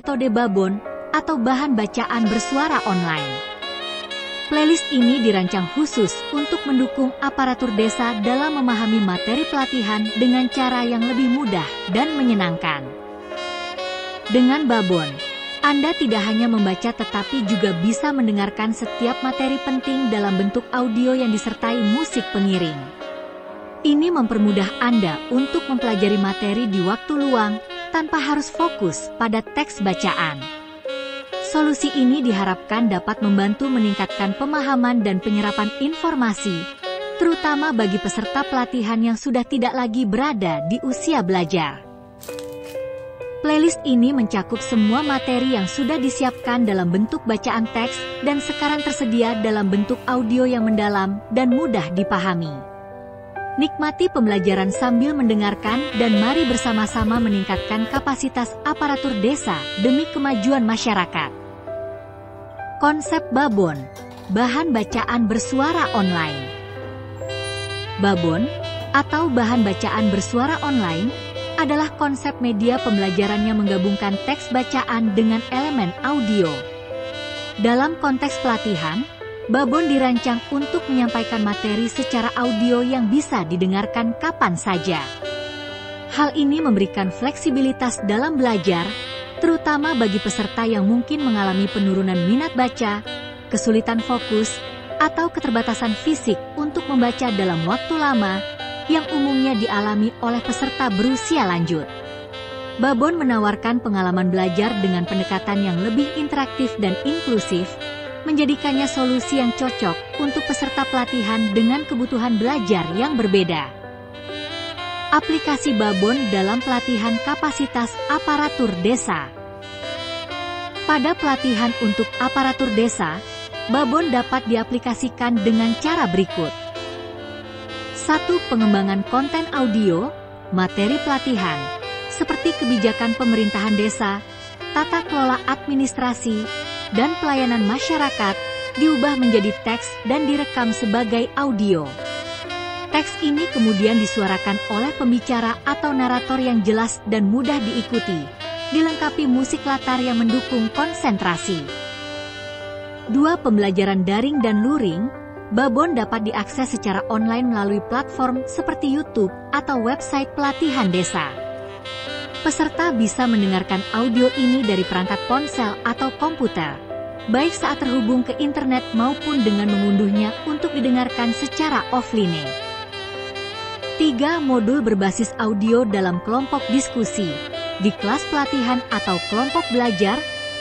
metode Babon atau bahan bacaan bersuara online. Playlist ini dirancang khusus untuk mendukung aparatur desa dalam memahami materi pelatihan dengan cara yang lebih mudah dan menyenangkan. Dengan Babon, Anda tidak hanya membaca tetapi juga bisa mendengarkan setiap materi penting dalam bentuk audio yang disertai musik pengiring. Ini mempermudah Anda untuk mempelajari materi di waktu luang tanpa harus fokus pada teks bacaan. Solusi ini diharapkan dapat membantu meningkatkan pemahaman dan penyerapan informasi, terutama bagi peserta pelatihan yang sudah tidak lagi berada di usia belajar. Playlist ini mencakup semua materi yang sudah disiapkan dalam bentuk bacaan teks dan sekarang tersedia dalam bentuk audio yang mendalam dan mudah dipahami. Nikmati pembelajaran sambil mendengarkan dan mari bersama-sama meningkatkan kapasitas aparatur desa demi kemajuan masyarakat. Konsep Babon, bahan bacaan bersuara online. Babon, atau bahan bacaan bersuara online, adalah konsep media pembelajaran yang menggabungkan teks bacaan dengan elemen audio. Dalam konteks pelatihan, Babon dirancang untuk menyampaikan materi secara audio yang bisa didengarkan kapan saja. Hal ini memberikan fleksibilitas dalam belajar, terutama bagi peserta yang mungkin mengalami penurunan minat baca, kesulitan fokus, atau keterbatasan fisik untuk membaca dalam waktu lama, yang umumnya dialami oleh peserta berusia lanjut. Babon menawarkan pengalaman belajar dengan pendekatan yang lebih interaktif dan inklusif, menjadikannya solusi yang cocok untuk peserta pelatihan dengan kebutuhan belajar yang berbeda. Aplikasi Babon dalam pelatihan kapasitas aparatur desa. Pada pelatihan untuk aparatur desa, Babon dapat diaplikasikan dengan cara berikut. 1. Pengembangan konten audio, materi pelatihan, seperti kebijakan pemerintahan desa, tata kelola administrasi, dan pelayanan masyarakat, diubah menjadi teks dan direkam sebagai audio. Teks ini kemudian disuarakan oleh pembicara atau narator yang jelas dan mudah diikuti, dilengkapi musik latar yang mendukung konsentrasi. 2. Pembelajaran daring dan luring. Babon dapat diakses secara online melalui platform seperti YouTube atau website pelatihan desa. Peserta bisa mendengarkan audio ini dari perangkat ponsel atau komputer, baik saat terhubung ke internet maupun dengan mengunduhnya untuk didengarkan secara offline. 3. Modul berbasis audio dalam kelompok diskusi. Di kelas pelatihan atau kelompok belajar,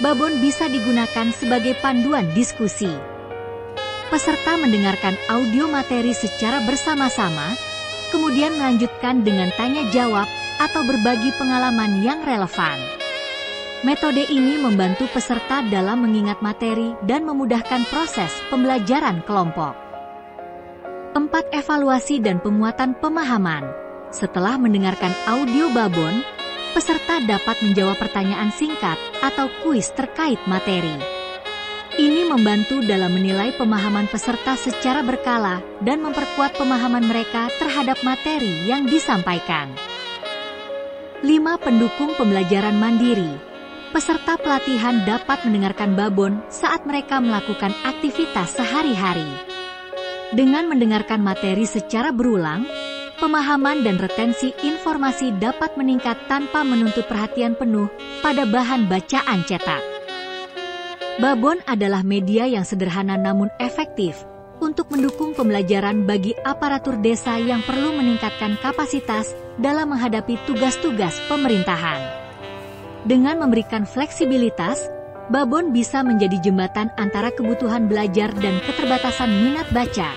Babon bisa digunakan sebagai panduan diskusi. Peserta mendengarkan audio materi secara bersama-sama, kemudian melanjutkan dengan tanya jawab atau berbagi pengalaman yang relevan. Metode ini membantu peserta dalam mengingat materi dan memudahkan proses pembelajaran kelompok. 4. Evaluasi dan penguatan pemahaman. Setelah mendengarkan audio Babon, peserta dapat menjawab pertanyaan singkat atau kuis terkait materi. Ini membantu dalam menilai pemahaman peserta secara berkala dan memperkuat pemahaman mereka terhadap materi yang disampaikan. 5. Pendukung pembelajaran mandiri. Peserta pelatihan dapat mendengarkan Babon saat mereka melakukan aktivitas sehari-hari. Dengan mendengarkan materi secara berulang, pemahaman dan retensi informasi dapat meningkat tanpa menuntut perhatian penuh pada bahan bacaan cetak. Babon adalah media yang sederhana namun efektif untuk mendukung pembelajaran bagi aparatur desa yang perlu meningkatkan kapasitas dalam menghadapi tugas-tugas pemerintahan. Dengan memberikan fleksibilitas, Babon bisa menjadi jembatan antara kebutuhan belajar dan keterbatasan minat baca,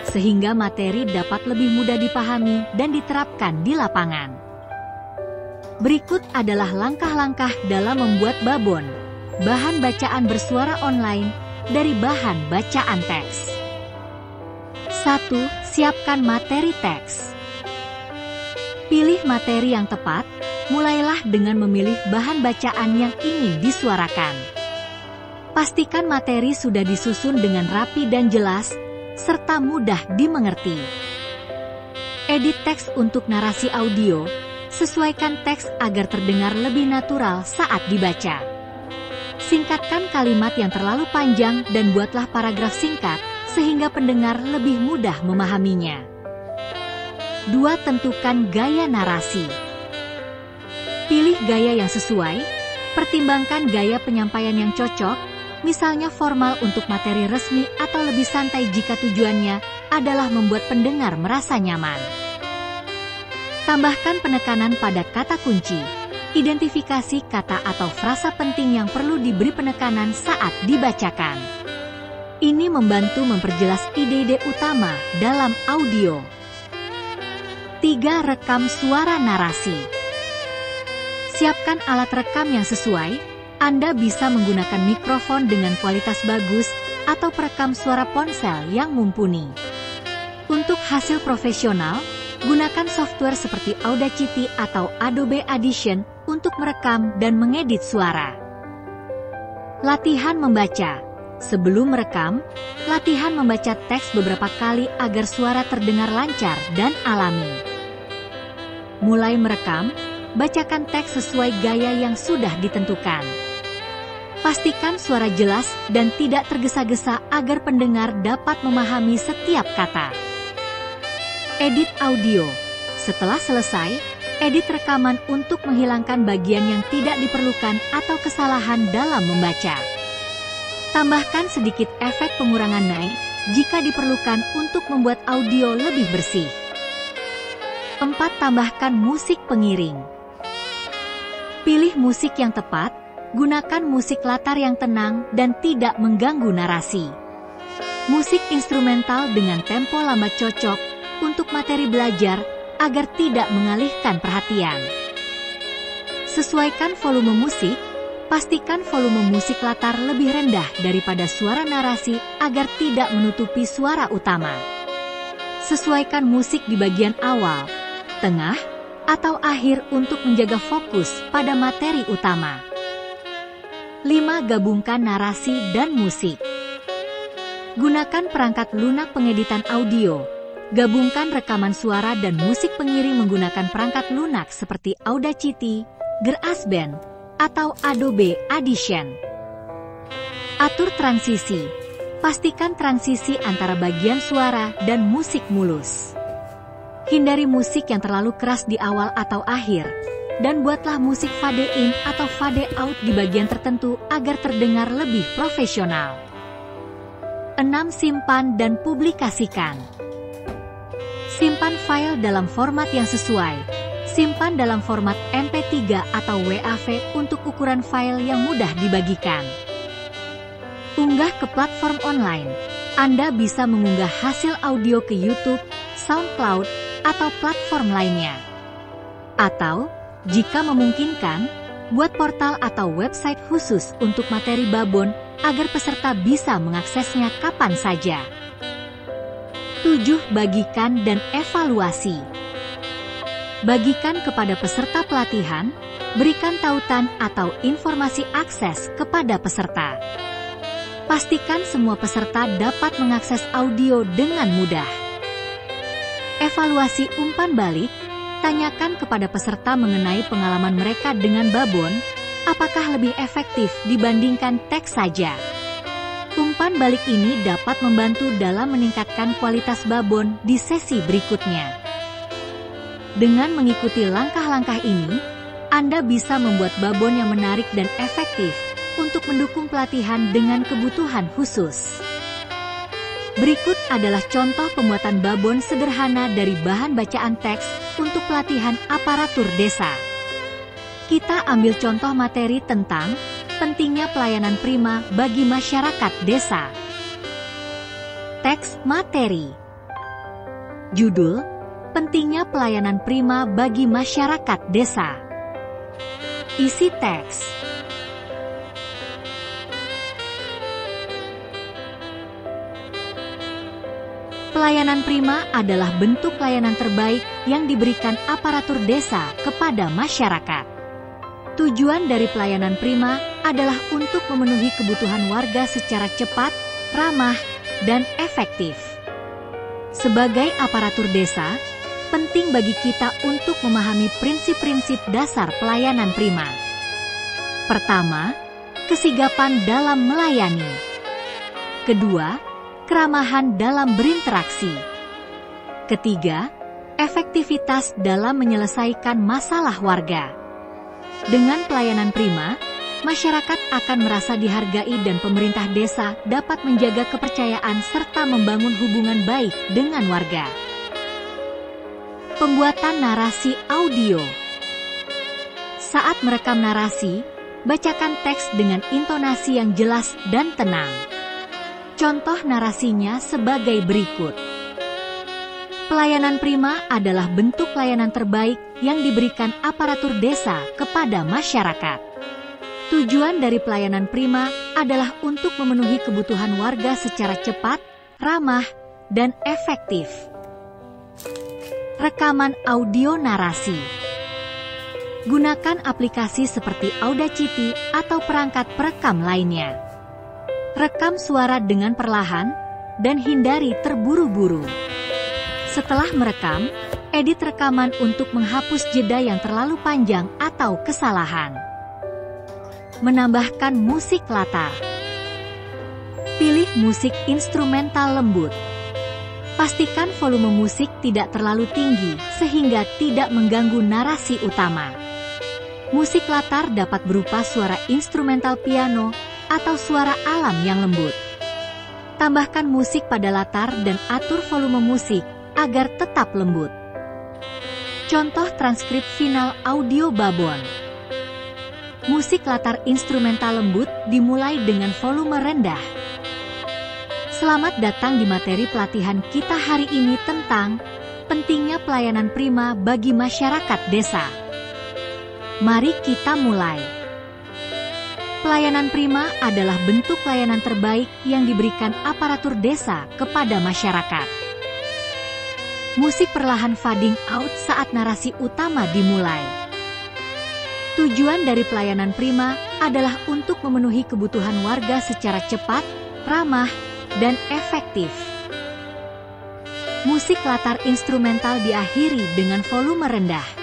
sehingga materi dapat lebih mudah dipahami dan diterapkan di lapangan. Berikut adalah langkah-langkah dalam membuat Babon, bahan bacaan bersuara online, dari bahan bacaan teks. 1. Siapkan materi teks. Pilih materi yang tepat, mulailah dengan memilih bahan bacaan yang ingin disuarakan. Pastikan materi sudah disusun dengan rapi dan jelas, serta mudah dimengerti. Edit teks untuk narasi audio, sesuaikan teks agar terdengar lebih natural saat dibaca. Singkatkan kalimat yang terlalu panjang dan buatlah paragraf singkat, sehingga pendengar lebih mudah memahaminya. 2. Tentukan gaya narasi. Pilih gaya yang sesuai, pertimbangkan gaya penyampaian yang cocok, misalnya formal untuk materi resmi atau lebih santai jika tujuannya adalah membuat pendengar merasa nyaman. Tambahkan penekanan pada kata kunci. Identifikasi kata atau frasa penting yang perlu diberi penekanan saat dibacakan. Ini membantu memperjelas ide-ide utama dalam audio. 3. Rekam suara narasi. Siapkan alat rekam yang sesuai. Anda bisa menggunakan mikrofon dengan kualitas bagus atau perekam suara ponsel yang mumpuni. Untuk hasil profesional, gunakan software seperti Audacity atau Adobe Audition untuk merekam dan mengedit suara. Latihan membaca. Sebelum merekam, latihan membaca teks beberapa kali agar suara terdengar lancar dan alami. Mulai merekam, bacakan teks sesuai gaya yang sudah ditentukan. Pastikan suara jelas dan tidak tergesa-gesa agar pendengar dapat memahami setiap kata. Edit audio. Setelah selesai, edit rekaman untuk menghilangkan bagian yang tidak diperlukan atau kesalahan dalam membaca. Tambahkan sedikit efek pengurangan naik jika diperlukan untuk membuat audio lebih bersih. 4. Tambahkan musik pengiring. Pilih musik yang tepat, gunakan musik latar yang tenang dan tidak mengganggu narasi. Musik instrumental dengan tempo lambat cocok untuk materi belajar agar tidak mengalihkan perhatian. Sesuaikan volume musik, pastikan volume musik latar lebih rendah daripada suara narasi agar tidak menutupi suara utama. Sesuaikan musik di bagian awal, tengah, atau akhir untuk menjaga fokus pada materi utama. 5. Gabungkan narasi dan musik. Gunakan perangkat lunak pengeditan audio. Gabungkan rekaman suara dan musik pengiring menggunakan perangkat lunak seperti Audacity, GarageBand, atau Adobe Audition. Atur transisi. Pastikan transisi antara bagian suara dan musik mulus. Hindari musik yang terlalu keras di awal atau akhir, dan buatlah musik fade in atau fade out di bagian tertentu agar terdengar lebih profesional. 6. Simpan dan publikasikan. Simpan file dalam format yang sesuai. Simpan dalam format MP3 atau WAV untuk ukuran file yang mudah dibagikan. Unggah ke platform online. Anda bisa mengunggah hasil audio ke YouTube, SoundCloud, atau platform lainnya. Atau, jika memungkinkan, buat portal atau website khusus untuk materi Babon agar peserta bisa mengaksesnya kapan saja. 7. Bagikan dan evaluasi. Bagikan kepada peserta pelatihan, berikan tautan atau informasi akses kepada peserta. Pastikan semua peserta dapat mengakses audio dengan mudah. Evaluasi umpan balik. Tanyakan kepada peserta mengenai pengalaman mereka dengan Babon, apakah lebih efektif dibandingkan teks saja. Umpan balik ini dapat membantu dalam meningkatkan kualitas Babon di sesi berikutnya. Dengan mengikuti langkah-langkah ini, Anda bisa membuat Babon yang menarik dan efektif untuk mendukung pelatihan dengan kebutuhan khusus. Berikut adalah contoh pembuatan Babon sederhana dari bahan bacaan teks untuk pelatihan aparatur desa. Kita ambil contoh materi tentang pentingnya pelayanan prima bagi masyarakat desa. Teks materi. Judul: Pentingnya pelayanan prima bagi masyarakat desa. Isi teks. Pelayanan prima adalah bentuk layanan terbaik yang diberikan aparatur desa kepada masyarakat. Tujuan dari pelayanan prima adalah untuk memenuhi kebutuhan warga secara cepat, ramah, dan efektif. Sebagai aparatur desa, penting bagi kita untuk memahami prinsip-prinsip dasar pelayanan prima. Pertama, Kesigapan dalam melayani. Kedua, keramahan dalam berinteraksi. Ketiga, efektivitas dalam menyelesaikan masalah warga. Dengan pelayanan prima, masyarakat akan merasa dihargai dan pemerintah desa dapat menjaga kepercayaan serta membangun hubungan baik dengan warga. Pembuatan narasi audio. Saat merekam narasi, bacakan teks dengan intonasi yang jelas dan tenang. Contoh narasinya sebagai berikut. Pelayanan prima adalah bentuk layanan terbaik yang diberikan aparatur desa kepada masyarakat. Tujuan dari pelayanan prima adalah untuk memenuhi kebutuhan warga secara cepat, ramah, dan efektif. Rekaman audio narasi. Gunakan aplikasi seperti Audacity atau perangkat perekam lainnya. Rekam suara dengan perlahan dan hindari terburu-buru. Setelah merekam, edit rekaman untuk menghapus jeda yang terlalu panjang atau kesalahan. Menambahkan musik latar. Pilih musik instrumental lembut. Pastikan volume musik tidak terlalu tinggi sehingga tidak mengganggu narasi utama. Musik latar dapat berupa suara instrumental piano atau suara alam yang lembut. Tambahkan musik pada latar dan atur volume musik agar tetap lembut. Contoh transkrip final audio babon. Musik latar instrumental lembut dimulai dengan volume rendah. Selamat datang di materi pelatihan kita hari ini tentang pentingnya pelayanan prima bagi masyarakat desa. Mari kita mulai. Pelayanan prima adalah bentuk layanan terbaik yang diberikan aparatur desa kepada masyarakat. Musik perlahan fading out saat narasi utama dimulai. Tujuan dari pelayanan prima adalah untuk memenuhi kebutuhan warga secara cepat, ramah, dan efektif. Musik latar instrumental diakhiri dengan volume rendah.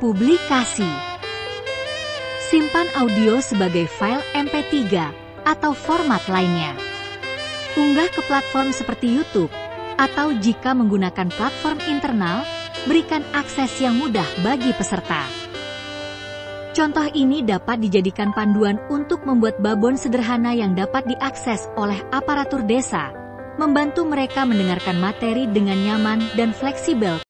Publikasi. Simpan audio sebagai file MP3 atau format lainnya. Unggah ke platform seperti YouTube, atau jika menggunakan platform internal, berikan akses yang mudah bagi peserta. Contoh ini dapat dijadikan panduan untuk membuat babon sederhana yang dapat diakses oleh aparatur desa, membantu mereka mendengarkan materi dengan nyaman dan fleksibel